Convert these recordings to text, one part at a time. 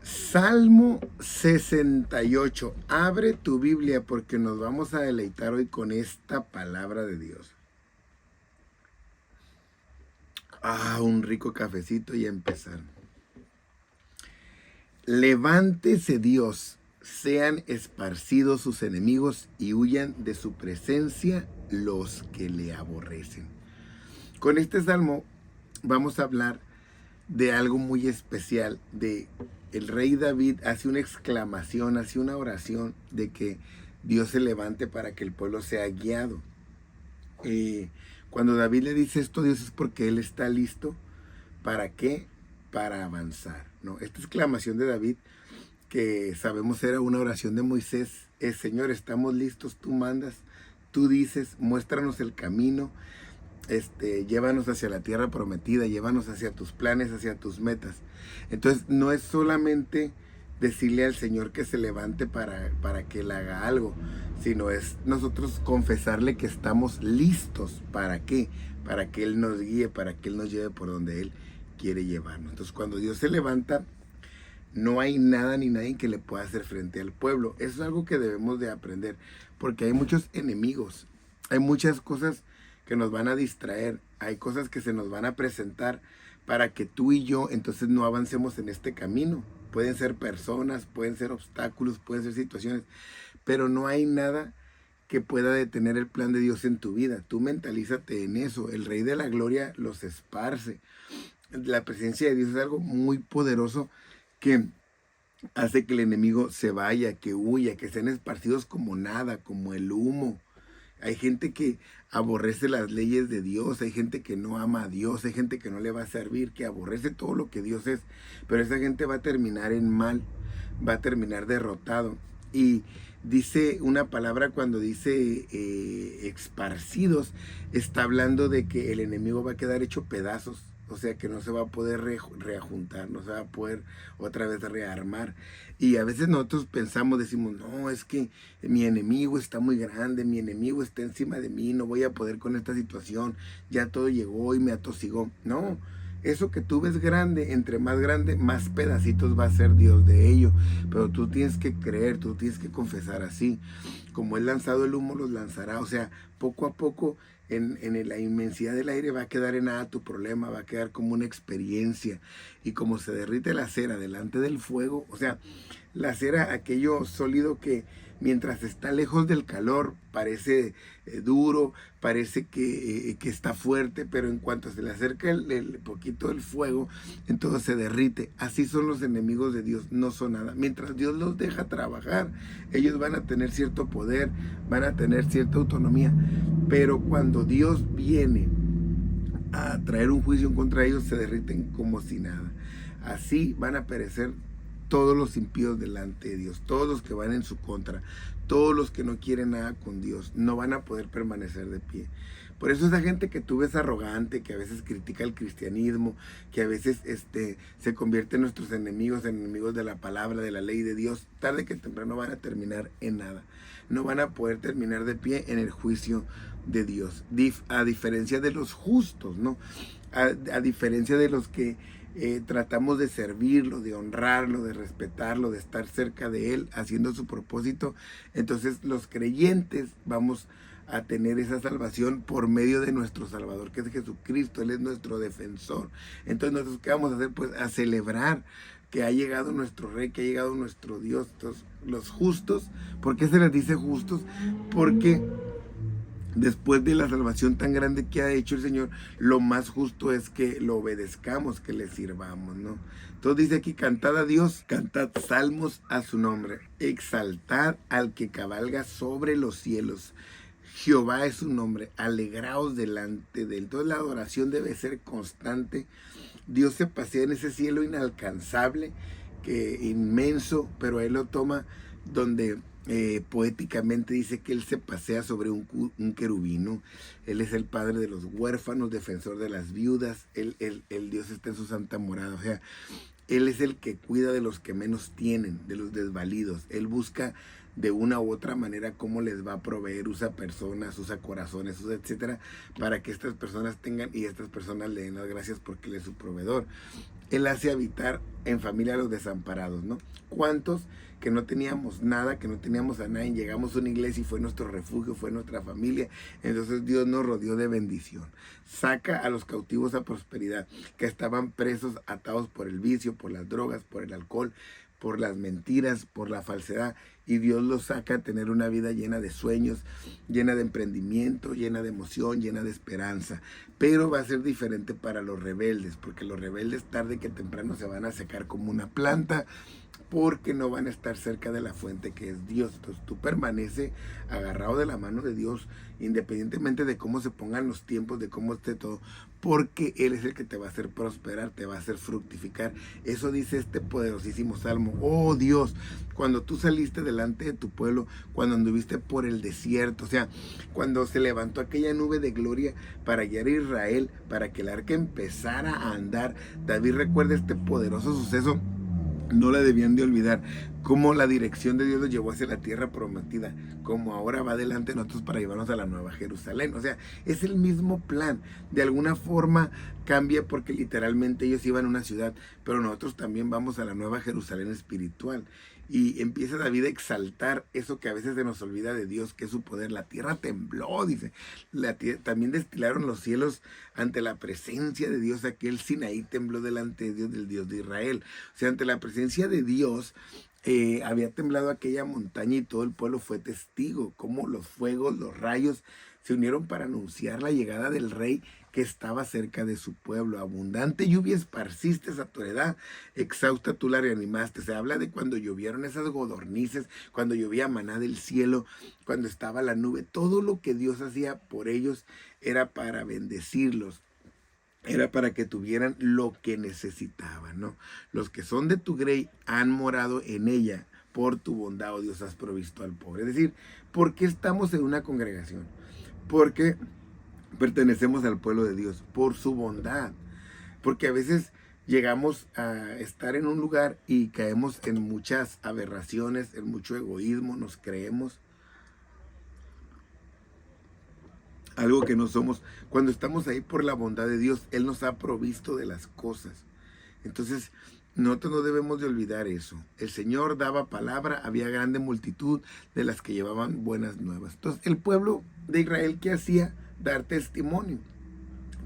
Salmo 68. Abre tu Biblia porque nos vamos a deleitar hoy con esta palabra de Dios. Un rico cafecito y a empezar. Levántese Dios, sean esparcidos sus enemigos y huyan de su presencia los que le aborrecen. Con este salmo vamos a hablar de algo muy especial, de el rey David hace una exclamación, hace una oración de que Dios se levante para que el pueblo sea guiado. Cuando David le dice esto a Dios es porque él está listo. ¿Para qué? Para avanzar, ¿no? Esta exclamación de David, que sabemos era una oración de Moisés, es: Señor, estamos listos, tú mandas, tú dices, muéstranos el camino, llévanos hacia la tierra prometida, llévanos hacia tus planes, hacia tus metas. Entonces no es solamente decirle al Señor que se levante para que Él haga algo, sino es nosotros confesarle que estamos listos. ¿Para qué? Para que Él nos guíe, para que Él nos lleve por donde Él quiere llevarnos. Entonces cuando Dios se levanta, no hay nada ni nadie que le pueda hacer frente al pueblo. Eso es algo que debemos de aprender, porque hay muchos enemigos, hay muchas cosas que nos van a distraer, hay cosas que se nos van a presentar para que tú y yo entonces no avancemos en este camino. Pueden ser personas, pueden ser obstáculos, pueden ser situaciones, pero no hay nada que pueda detener el plan de Dios en tu vida. Tú mentalízate en eso. El Rey de la Gloria los esparce. La presencia de Dios es algo muy poderoso que hace que el enemigo se vaya, que huya, que sean esparcidos como nada, como el humo. Hay gente que aborrece las leyes de Dios, hay gente que no ama a Dios, hay gente que no le va a servir, que aborrece todo lo que Dios es, pero esa gente va a terminar en mal, va a terminar derrotado. Y dice una palabra cuando dice esparcidos, está hablando de que el enemigo va a quedar hecho pedazos. O sea que no se va a poder reajuntar, no se va a poder otra vez rearmar. Y a veces nosotros pensamos, decimos, no, es que mi enemigo está muy grande, mi enemigo está encima de mí, no voy a poder con esta situación, ya todo llegó y me atosigó. No, eso que tú ves grande, entre más grande, más pedacitos va a ser Dios de ello. Pero tú tienes que creer, tú tienes que confesar así. Como Él lanzado el humo, los lanzará. O sea, poco a poco en la inmensidad del aire va a quedar en nada tu problema, va a quedar como una experiencia. Y como se derrite la cera delante del fuego, o sea, la cera, aquello sólido que mientras está lejos del calor parece duro, parece que está fuerte, pero en cuanto se le acerca el poquito del fuego, entonces se derrite. Así son los enemigos de Dios, no son nada. Mientras Dios los deja trabajar, ellos van a tener cierto poder, van a tener cierta autonomía, pero cuando Dios viene a traer un juicio contra ellos, se derriten como si nada. Así van a perecer todos los impíos delante de Dios, todos los que van en su contra, todos los que no quieren nada con Dios, no van a poder permanecer de pie. Por eso esa gente que tú ves arrogante, que a veces critica el cristianismo, que a veces se convierte en nuestros enemigos, en enemigos de la palabra, de la ley de Dios, tarde que temprano van a terminar en nada. No van a poder terminar de pie en el juicio de Dios. A diferencia de los justos, ¿no? A diferencia de los que tratamos de servirlo, de honrarlo, de respetarlo, de estar cerca de Él, haciendo su propósito. Entonces los creyentes vamos a tener esa salvación por medio de nuestro Salvador, que es Jesucristo. Él es nuestro defensor. Entonces nosotros, ¿qué vamos a hacer? Pues a celebrar que ha llegado nuestro Rey, que ha llegado nuestro Dios. Entonces, los justos, ¿por qué se les dice justos? Porque después de la salvación tan grande que ha hecho el Señor, lo más justo es que lo obedezcamos, que le sirvamos, ¿no? Entonces dice aquí: cantad a Dios, cantad salmos a su nombre, exaltad al que cabalga sobre los cielos. Jehová es su nombre, alegraos delante de él. Entonces la adoración debe ser constante. Dios se pasea en ese cielo inalcanzable, que inmenso, pero Él lo toma donde poéticamente dice que Él se pasea sobre un querubino. Él es el padre de los huérfanos, defensor de las viudas. El Dios está en su santa morada. O sea, Él es el que cuida de los que menos tienen, de los desvalidos. Él busca de una u otra manera cómo les va a proveer, usa personas, usa corazones, usa etcétera, para que estas personas tengan y estas personas le den las gracias porque Él es su proveedor. Él hace habitar en familia a los desamparados, ¿no? ¿Cuántos que no teníamos nada, que no teníamos a nadie, llegamos a una iglesia y fue nuestro refugio, fue nuestra familia? Entonces Dios nos rodeó de bendición. Saca a los cautivos a prosperidad, que estaban presos, atados por el vicio, por las drogas, por el alcohol, por las mentiras, por la falsedad, y Dios los saca a tener una vida llena de sueños, llena de emprendimiento, llena de emoción, llena de esperanza. Pero va a ser diferente para los rebeldes, porque los rebeldes tarde que temprano se van a secar como una planta, porque no van a estar cerca de la fuente que es Dios. Entonces tú permanece agarrado de la mano de Dios, independientemente de cómo se pongan los tiempos, de cómo esté todo, porque Él es el que te va a hacer prosperar, te va a hacer fructificar. Eso dice este poderosísimo salmo. Oh Dios, cuando tú saliste delante de tu pueblo, cuando anduviste por el desierto, o sea, cuando se levantó aquella nube de gloria para guiar a Israel, para que el arca empezara a andar, David recuerda este poderoso suceso. No la debían de olvidar, cómo la dirección de Dios los llevó hacia la tierra prometida, como ahora va delante de nosotros para llevarnos a la Nueva Jerusalén. O sea, es el mismo plan. De alguna forma cambia porque literalmente ellos iban a una ciudad, pero nosotros también vamos a la Nueva Jerusalén espiritual. Y empieza David a exaltar eso que a veces se nos olvida de Dios, que es su poder. La tierra tembló, dice. También destilaron los cielos ante la presencia de Dios. Aquel Sinaí tembló delante de Dios, del Dios de Israel. O sea, ante la presencia de Dios había temblado aquella montaña y todo el pueblo fue testigo. Como los fuegos, los rayos se unieron para anunciar la llegada del rey que estaba cerca de su pueblo. Abundante lluvia esparciste a tu heredad, exhausta tú la reanimaste. Se habla de cuando llovieron esas godornices, cuando llovía maná del cielo, cuando estaba la nube. Todo lo que Dios hacía por ellos era para bendecirlos. Era para que tuvieran lo que necesitaban, ¿no? Los que son de tu grey han morado en ella. Por tu bondad, oh Dios, has provisto al pobre. Es decir, ¿por qué estamos en una congregación? Porque pertenecemos al pueblo de Dios, por su bondad. Porque a veces llegamos a estar en un lugar y caemos en muchas aberraciones, en mucho egoísmo, nos creemos algo que no somos. Cuando estamos ahí por la bondad de Dios, Él nos ha provisto de las cosas. Entonces, nosotros no debemos de olvidar eso. El Señor daba palabra, había grande multitud de las que llevaban buenas nuevas. Entonces, el pueblo de Israel, ¿qué hacía? Dar testimonio.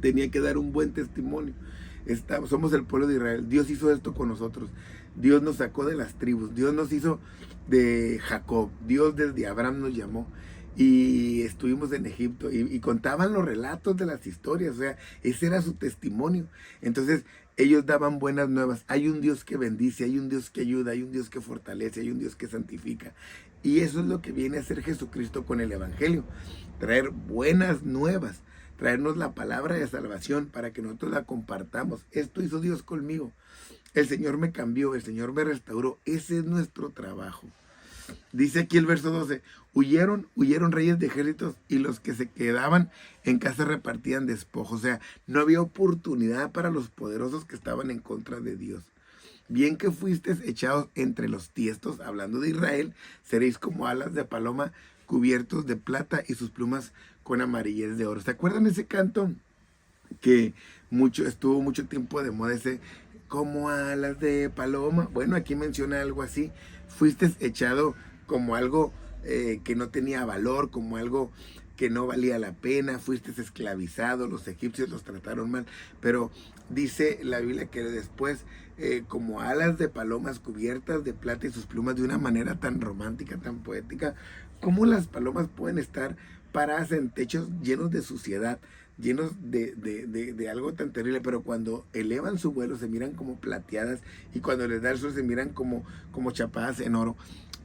Tenía que dar un buen testimonio. Somos el pueblo de Israel. Dios hizo esto con nosotros. Dios nos sacó de las tribus. Dios nos hizo de Jacob. Dios desde Abraham nos llamó. Y estuvimos en Egipto y contaban los relatos de las historias, o sea, ese era su testimonio. Entonces ellos daban buenas nuevas. Hay un Dios que bendice, hay un Dios que ayuda, hay un Dios que fortalece, hay un Dios que santifica. Y eso es lo que viene a hacer Jesucristo con el Evangelio, traer buenas nuevas, traernos la palabra de salvación para que nosotros la compartamos. Esto hizo Dios conmigo. El Señor me cambió, el Señor me restauró. Ese es nuestro trabajo. Dice aquí el verso 12, huyeron reyes de ejércitos y los que se quedaban en casa repartían despojos. O sea, no había oportunidad para los poderosos que estaban en contra de Dios. Bien que fuisteis echados entre los tiestos, hablando de Israel, seréis como alas de paloma cubiertos de plata y sus plumas con amarillez de oro. ¿Se acuerdan ese canto que estuvo mucho tiempo de moda, ese como alas de paloma? Bueno, aquí menciona algo así. Fuiste echado como algo que no tenía valor, como algo que no valía la pena, fuiste esclavizado, los egipcios los trataron mal, pero dice la Biblia que después como alas de palomas cubiertas de plata y sus plumas, de una manera tan romántica, tan poética. ¿Cómo las palomas pueden estar paradas en techos llenos de suciedad, llenos de algo tan terrible, pero cuando elevan su vuelo se miran como plateadas y cuando les da el sol se miran como chapadas en oro?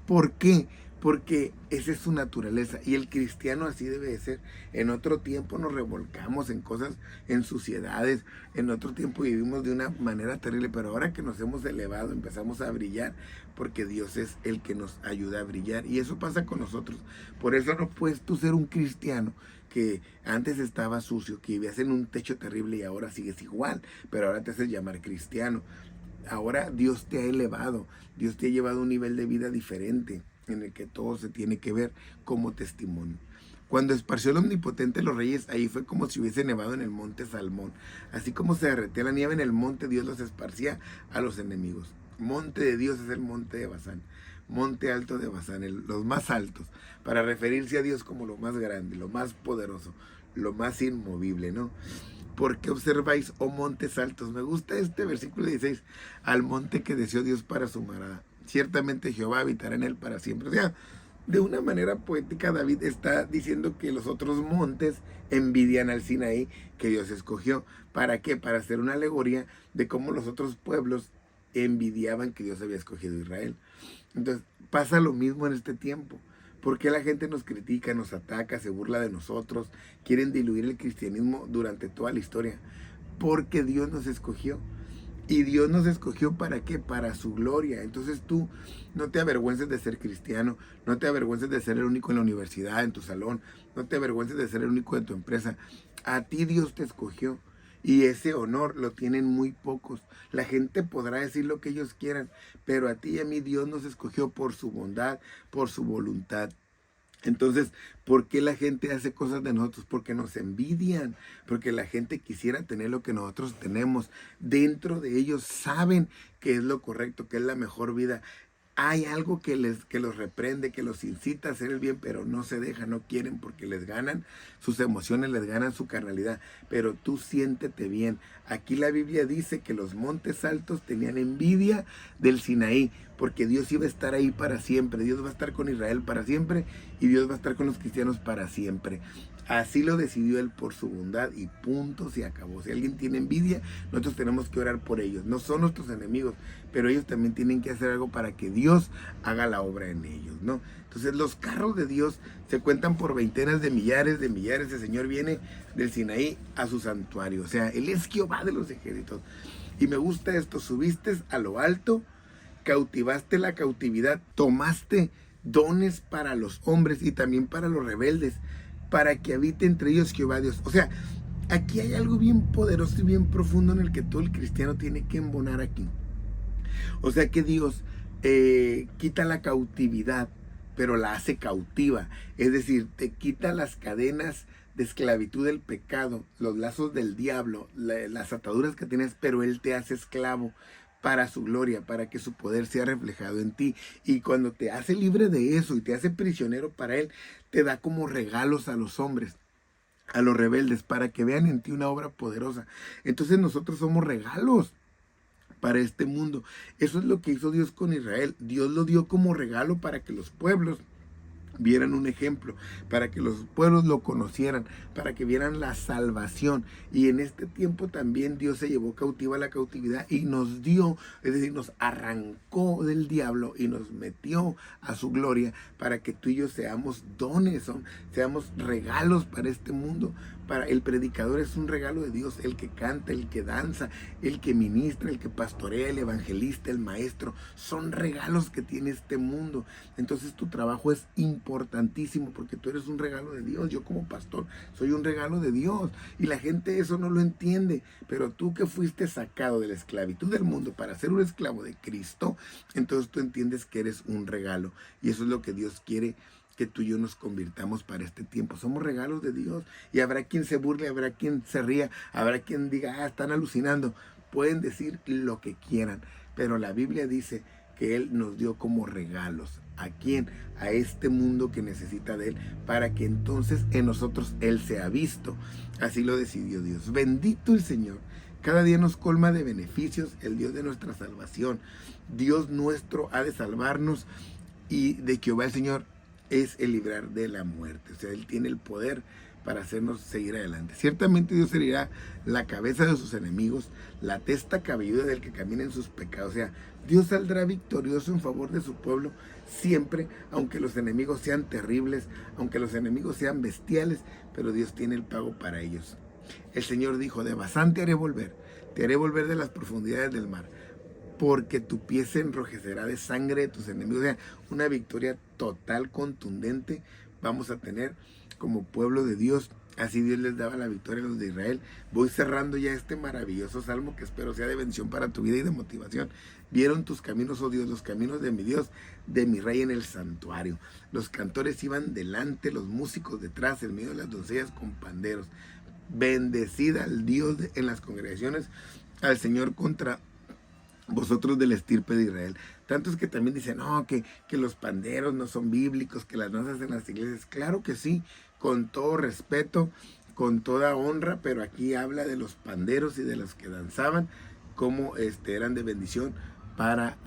¿Por qué? Porque esa es su naturaleza y el cristiano así debe de ser. En otro tiempo nos revolcamos en cosas, en suciedades, en otro tiempo vivimos de una manera terrible, pero ahora que nos hemos elevado empezamos a brillar porque Dios es el que nos ayuda a brillar y eso pasa con nosotros. Por eso no puedes tú ser un cristiano que antes estaba sucio, que vivías en un techo terrible y ahora sigues igual, pero ahora te haces llamar cristiano. Ahora Dios te ha elevado, Dios te ha llevado a un nivel de vida diferente. en el que todo se tiene que ver como testimonio. Cuando esparció el Omnipotente los reyes, ahí fue como si hubiese nevado en el monte Salmón. Así como se derretía la nieve en el monte, Dios los esparcía a los enemigos. Monte de Dios es el monte de Basán, monte alto de Basán, los más altos, para referirse a Dios como lo más grande, lo más poderoso, lo más inmovible, ¿no? ¿Por qué observáis, oh montes altos? Me gusta este versículo 16, al monte que deseó Dios para su morada. Ciertamente Jehová habitará en él para siempre. O sea, de una manera poética, David está diciendo que los otros montes envidian al Sinaí que Dios escogió. ¿Para qué? Para hacer una alegoría de cómo los otros pueblos envidiaban que Dios había escogido a Israel. Entonces, pasa lo mismo en este tiempo. ¿Por qué la gente nos critica, nos ataca, se burla de nosotros, quieren diluir el cristianismo durante toda la historia? Porque Dios nos escogió. Y Dios nos escogió ¿para qué? Para su gloria. Entonces tú no te avergüences de ser cristiano, no te avergüences de ser el único en la universidad, en tu salón, no te avergüences de ser el único en tu empresa. A ti Dios te escogió y ese honor lo tienen muy pocos. La gente podrá decir lo que ellos quieran, pero a ti y a mí Dios nos escogió por su bondad, por su voluntad. Entonces, ¿por qué la gente hace cosas de nosotros? Porque nos envidian, porque la gente quisiera tener lo que nosotros tenemos. Dentro de ellos saben que es lo correcto, que es la mejor vida. Hay algo que los reprende, que los incita a hacer el bien, pero no se dejan, no quieren porque les ganan sus emociones, les ganan su carnalidad. Pero tú siéntete bien. Aquí la Biblia dice que los montes altos tenían envidia del Sinaí, porque Dios iba a estar ahí para siempre. Dios va a estar con Israel para siempre y Dios va a estar con los cristianos para siempre. Así lo decidió Él por su bondad y punto, se acabó. Si alguien tiene envidia, nosotros tenemos que orar por ellos. No son nuestros enemigos, pero ellos también tienen que hacer algo para que Dios haga la obra en ellos, ¿no? Entonces los carros de Dios se cuentan por veintenas de millares. El Señor viene del Sinaí a su santuario. O sea, Él es Jehová de los ejércitos. Y me gusta esto, subiste a lo alto, cautivaste la cautividad, tomaste dones para los hombres y también para los rebeldes, para que habite entre ellos Jehová Dios. O sea, aquí hay algo bien poderoso y bien profundo en el que todo el cristiano tiene que embonar aquí. O sea que Dios quita la cautividad, pero la hace cautiva. Es decir, te quita las cadenas de esclavitud del pecado, los lazos del diablo, las ataduras que tienes, pero Él te hace esclavo para su gloria, para que su poder sea reflejado en ti. Y cuando te hace libre de eso y te hace prisionero para Él, te da como regalos a los hombres, a los rebeldes, para que vean en ti una obra poderosa. Entonces nosotros somos regalos para este mundo. Eso es lo que hizo Dios con Israel. Dios lo dio como regalo para que los pueblos vieran un ejemplo, para que los pueblos lo conocieran, para que vieran la salvación. Y en este tiempo también Dios se llevó cautiva la cautividad y nos dio, es decir, nos arrancó del diablo y nos metió a su gloria para que tú y yo seamos dones, seamos regalos para este mundo. Para el predicador es un regalo de Dios, el que canta, el que danza, el que ministra, el que pastorea, el evangelista, el maestro, son regalos que tiene este mundo. Entonces tu trabajo es importantísimo porque tú eres un regalo de Dios. Yo como pastor soy un regalo de Dios y la gente eso no lo entiende, pero tú que fuiste sacado de la esclavitud del mundo para ser un esclavo de Cristo, entonces tú entiendes que eres un regalo y eso es lo que Dios quiere que tú y yo nos convirtamos para este tiempo. Somos regalos de Dios y habrá quien se burle, habrá quien se ría, habrá quien diga, están alucinando. Pueden decir lo que quieran, pero la Biblia dice que Él nos dio como regalos. ¿A quién? A este mundo que necesita de Él, para que entonces en nosotros Él sea visto. Así lo decidió Dios. Bendito el Señor. Cada día nos colma de beneficios el Dios de nuestra salvación. Dios nuestro ha de salvarnos y de Jehová el Señor es el librar de la muerte. O sea, Él tiene el poder para hacernos seguir adelante. Ciertamente Dios herirá la cabeza de sus enemigos, la testa cabelluda del que camina en sus pecados. O sea, Dios saldrá victorioso en favor de su pueblo siempre, aunque los enemigos sean terribles, aunque los enemigos sean bestiales, pero Dios tiene el pago para ellos. El Señor dijo, de Basán te haré volver de las profundidades del mar, porque tu pie se enrojecerá de sangre de tus enemigos. O sea, una victoria total, contundente vamos a tener como pueblo de Dios Así Dios les daba la victoria a los de Israel. Voy cerrando ya este maravilloso salmo que espero sea de bendición para tu vida y de motivación. Vieron tus caminos, oh Dios, los caminos de mi Dios, de mi Rey en el santuario. Los cantores iban delante, los músicos detrás, en medio de las doncellas con panderos. Bendecida al Dios en las congregaciones, al Señor contra vosotros de la estirpe de Israel. Tantos que también dicen, no, que los panderos no son bíblicos, que las danzas en las iglesias. Claro que sí, con todo respeto, con toda honra, pero aquí habla de los panderos y de los que danzaban, como eran de bendición para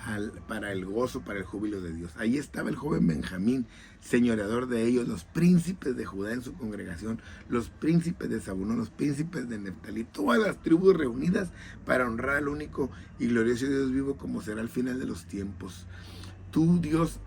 el gozo, para el júbilo de Dios. Ahí estaba el joven Benjamín, señoreador de ellos, los príncipes de Judá en su congregación, los príncipes de Zabulón, los príncipes de Neftalí, todas las tribus reunidas para honrar al único y glorioso Dios vivo, como será al final de los tiempos. Tú, Dios,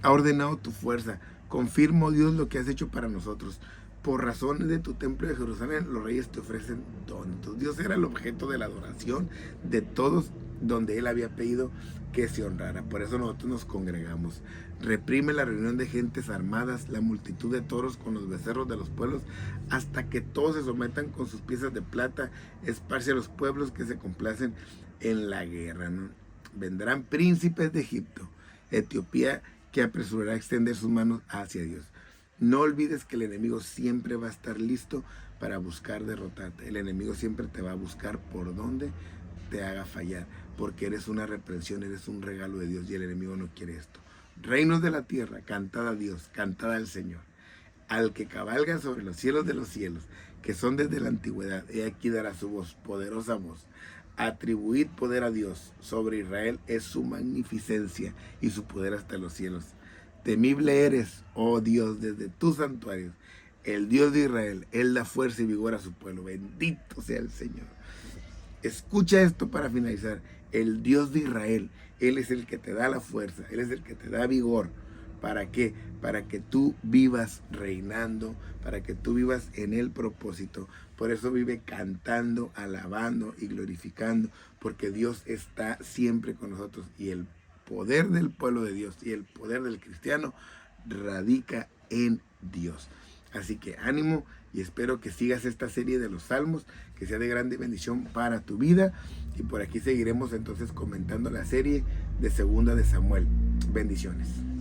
ha ordenado tu fuerza. Confirmo, Dios, lo que has hecho para nosotros. Por razones de tu templo de Jerusalén, los reyes te ofrecen dones. Dios era el objeto de la adoración de todos, donde Él había pedido que se honrara. Por eso nosotros nos congregamos. Reprime la reunión de gentes armadas, la multitud de toros con los becerros de los pueblos, hasta que todos se sometan con sus piezas de plata. Esparce a los pueblos que se complacen en la guerra, ¿no? Vendrán príncipes de Egipto, Etiopía, que apresurará a extender sus manos hacia Dios. No olvides que el enemigo siempre va a estar listo para buscar derrotarte. El enemigo siempre te va a buscar por donde te haga fallar, porque eres una reprensión, eres un regalo de Dios y el enemigo no quiere esto. Reinos de la tierra, cantad a Dios, cantad al Señor. Al que cabalga sobre los cielos, que son desde la antigüedad, he aquí dará su voz, poderosa voz. Atribuid poder a Dios, sobre Israel es su magnificencia y su poder hasta los cielos. Temible eres, oh Dios, desde tus santuarios. El Dios de Israel, Él da fuerza y vigor a su pueblo. Bendito sea el Señor. Escucha esto para finalizar. El Dios de Israel, Él es el que te da la fuerza, Él es el que te da vigor. ¿Para qué? Para que tú vivas reinando, para que tú vivas en el propósito. Por eso vive cantando, alabando y glorificando, porque Dios está siempre con nosotros. Y el poder del pueblo de Dios y el poder del cristiano radica en Dios. Así que ánimo y espero que sigas esta serie de los salmos, que sea de grande bendición para tu vida. Y por aquí seguiremos entonces comentando la serie de Segunda de Samuel. Bendiciones.